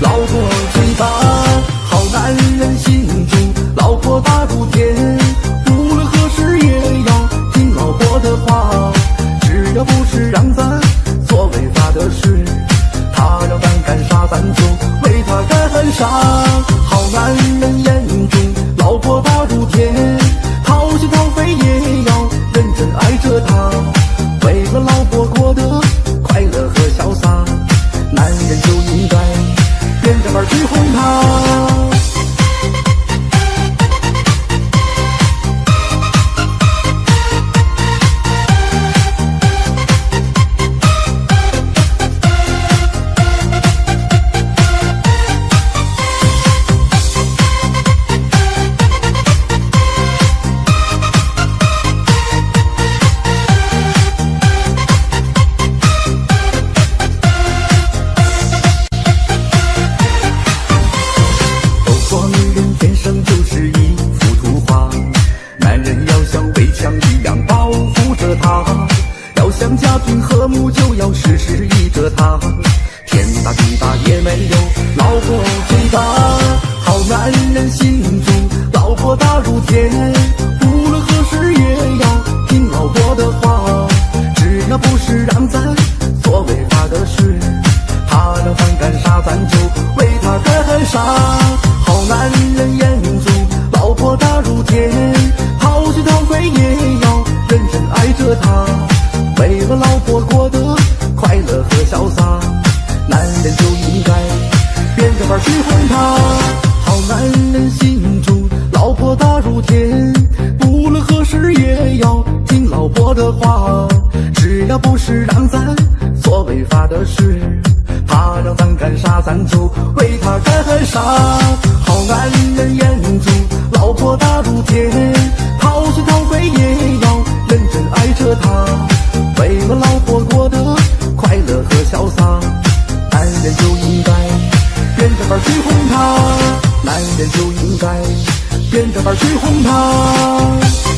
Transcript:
老婆最大。好男人心中老婆大如天，无论何时也要听老婆的话，只要不是让咱做违法的事，他让咱干啥咱就为他干啥。好男人眼中老婆大如天，掏心掏肺也要认真爱着她，为了老婆过得快乐和潇洒，男人就应该变着法去哄她。想家庭和睦就要时时依着他，天大地大也没有老婆最大。好男人心中老婆大如天，无论何时也要听老婆的话，只要不是让咱做违法的事，他让咱干啥咱就为他干啥。好男人眼中老婆大如天，掏心掏肺也要认真爱着他，为了老婆过得快乐和潇洒，男人就应该变着法去哄她。好男人心中老婆大如天，无论何时也要听老婆的话，只要不是让咱做违法的事，他让咱干啥咱就为他干啥。好男人眼中老婆大如天，掏心掏肺也要认真爱着她，为了老婆过得快乐和潇洒，男人就应该变着法去哄她，男人就应该变着法去哄她。